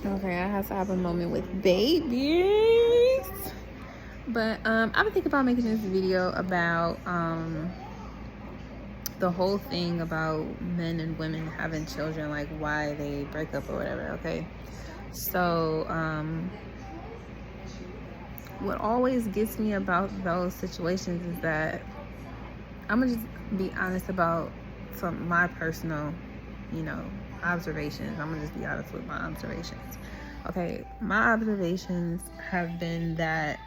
Okay, I have to have a moment with babies. But I've been thinking about making this video about the whole thing about men and women having children, like why they break up or whatever. Okay, so what always gets me about those situations is that I'm gonna just be honest about some my personal, observations. I'm gonna just be honest with my observations. Okay, my observations have been that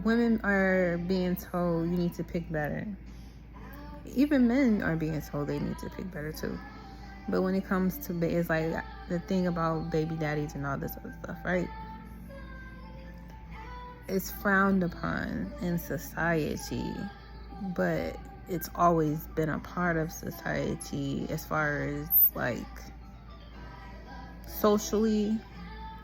women are being told you need to pick better. Even men are being told they need to pick better too. But when it comes to it's like the thing about baby daddies and all this other stuff, right? It's frowned upon in society, but it's always been a part of society as far as like socially.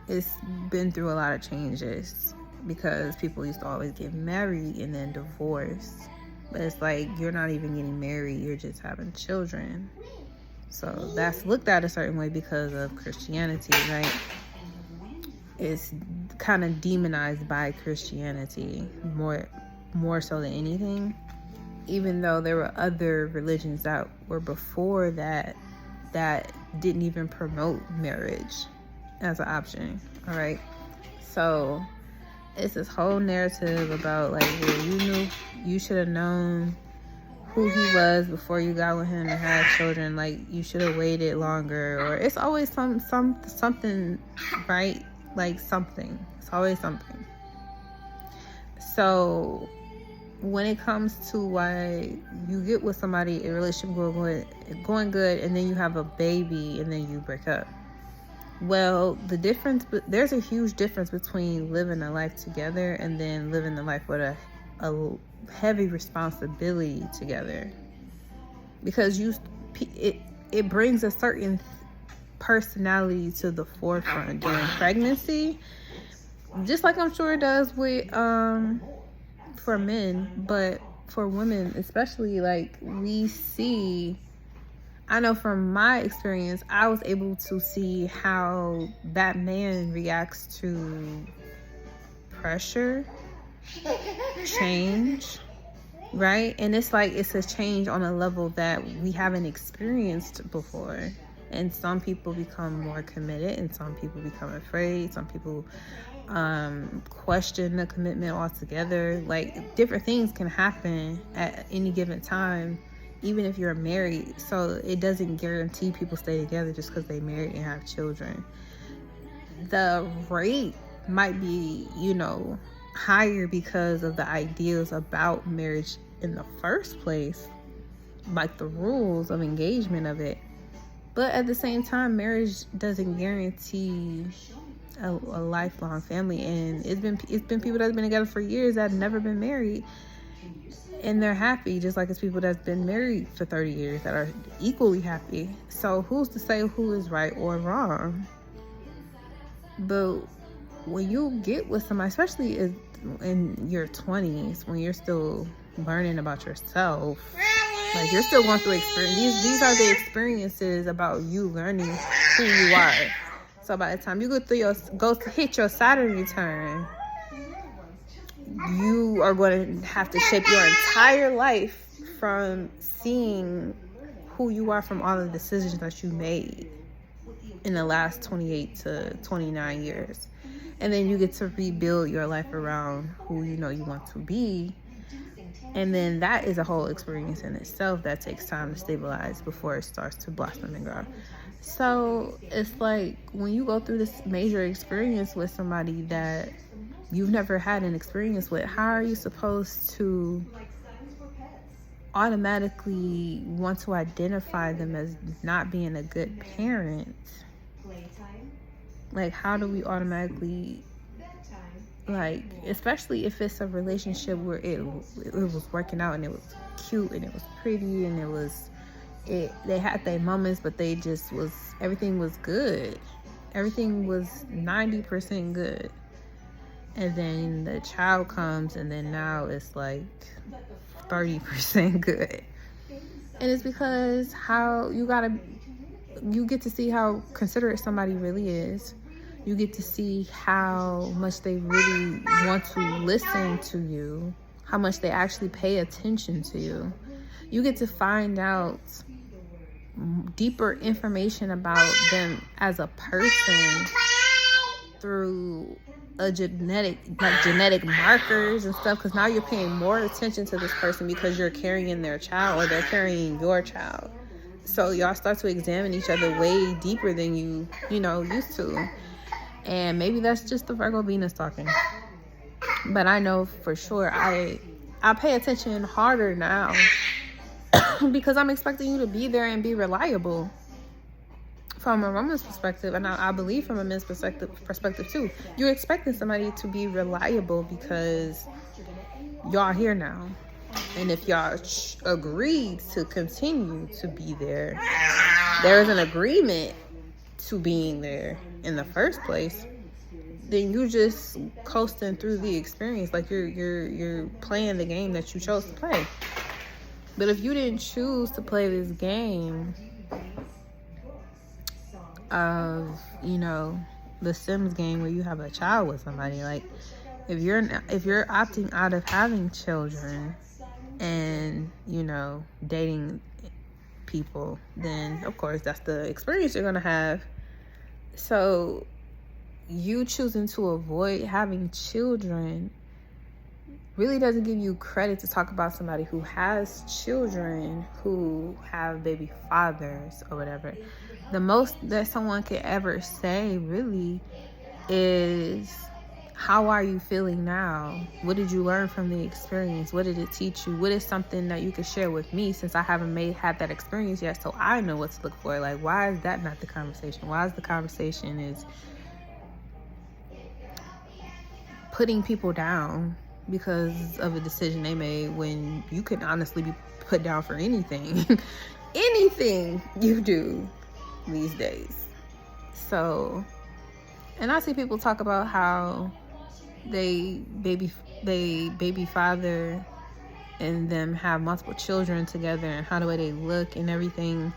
It's been through a lot of changes because people used to always get married and then divorce. But it's like you're not even getting married, you're just having children. So that's looked at a certain way because of Christianity, right? It's kind of demonized by Christianity more so than anything. Even though there were other religions that were before that didn't even promote marriage as an option. All right, so it's this whole narrative about like, well, you should have known who he was before you got with him and had children. Like, you should have waited longer, or it's always something, right? Like something. It's always something. So when it comes to why you get with somebody, a relationship going good, and then you have a baby and then you break up. Well, there's a huge difference between living a life together and then living a life with a heavy responsibility together, because it brings a certain personality to the forefront during pregnancy, just like I'm sure it does with for men, but for women especially, like I know from my experience, I was able to see how that man reacts to pressure, change, right? And it's like it's a change on a level that we haven't experienced before. And some people become more committed and some people become afraid. Some people question the commitment altogether. Like, different things can happen at any given time, even if you're married. So it doesn't guarantee people stay together just because they married and have children. The rate might be, higher because of the ideas about marriage in the first place, like the rules of engagement of it. But at the same time, marriage doesn't guarantee a lifelong family. And it's been people that's been together for years that have never been married, and they're happy, just like it's people that's been married for 30 years that are equally happy. So who's to say who is right or wrong? But when you get with somebody, especially in your 20s, when you're still learning about yourself, like you're still going through experience. These are the experiences about you learning who you are. So by the time you go to hit your Saturn return, you are going to have to shape your entire life from seeing who you are from all the decisions that you made in the last 28 to 29 years. And then you get to rebuild your life around who you want to be. And then that is a whole experience in itself that takes time to stabilize before it starts to blossom and grow. So it's like when you go through this major experience with somebody that you've never had an experience with, how are you supposed to automatically want to identify them as not being a good parent? Like, how do we automatically, like, especially if it's a relationship where it was working out and it was cute and it was pretty and they had their moments, but everything was good. Everything was 90% good. And then the child comes and then now it's like 30% good. And it's because you get to see how considerate somebody really is. You get to see how much they really want to listen to you, how much they actually pay attention to you. You get to find out deeper information about them as a person through genetic markers and stuff, because now you're paying more attention to this person because you're carrying their child or they're carrying your child. So y'all start to examine each other way deeper than you used to. And maybe that's just the Virgo Venus talking. But I know for sure I pay attention harder now because I'm expecting you to be there and be reliable from a woman's perspective. And I believe from a men's perspective too. You're expecting somebody to be reliable because y'all here now. And if y'all agreed to continue to be there, there is an agreement to being there in the first place, then you just coasting through the experience like you're playing the game that you chose to play. But if you didn't choose to play this game of the Sims game where you have a child with somebody, like if you're opting out of having children and dating people, then of course that's the experience you're gonna have. So you choosing to avoid having children really doesn't give you credit to talk about somebody who has children, who have baby fathers or whatever. The most that someone could ever say really is, how are you feeling now? What did you learn from the experience? What did it teach you? What is something that you could share with me, since I haven't had that experience yet, so I know what to look for? Like, why is that not the conversation? Why is the conversation is putting people down because of a decision they made, when you can honestly be put down for anything anything you do these days? So, and I see people talk about how they baby father and them have multiple children together and how the way they look and everything,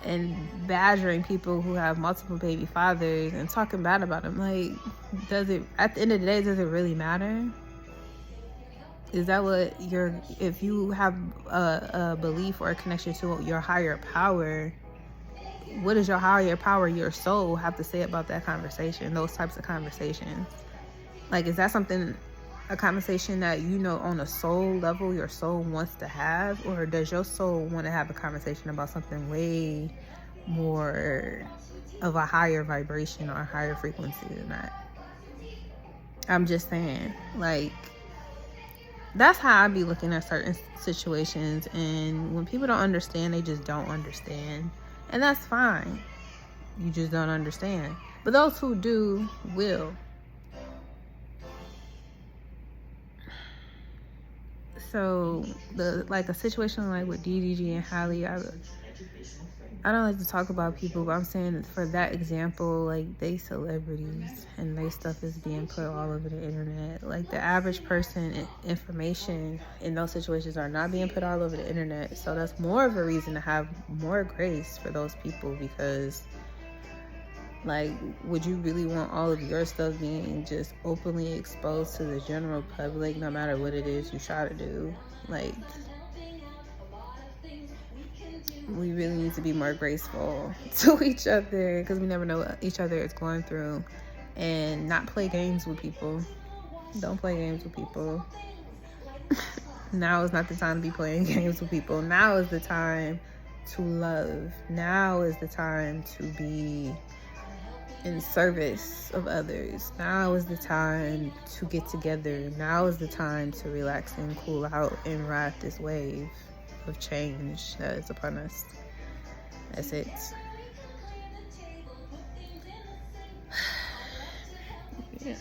and badgering people who have multiple baby fathers and talking bad about them. Like, does it, at the end of the day, does it really matter? Is that what if you have a belief or a connection to your higher power, what does your higher power, your soul, have to say about that conversation, those types of conversations? Like, is that a conversation that on a soul level your soul wants to have, or does your soul want to have a conversation about something way more of a higher vibration or a higher frequency than that? I'm just saying, like, that's how I be looking at certain situations. And when people don't understand, they just don't understand, and that's fine. You just don't understand. But those who do will. So a situation like with DDG and Halle, I don't like to talk about people, but I'm saying for that example, like, they celebrities and they stuff is being put all over the internet. Like, the average person, information in those situations are not being put all over the internet. So that's more of a reason to have more grace for those people, because, like, would you really want all of your stuff being just openly exposed to the general public, no matter what it is you try to do? Like, we really need to be more graceful to each other, because we never know what each other is going through, and not play games with people. Don't play games with people. Now is not the time to be playing games with people. Now is the time to love. Now is the time to be in service of others. Now is the time to get together. Now is the time to relax and cool out and ride this wave of change that is upon us. That's it. Yeah.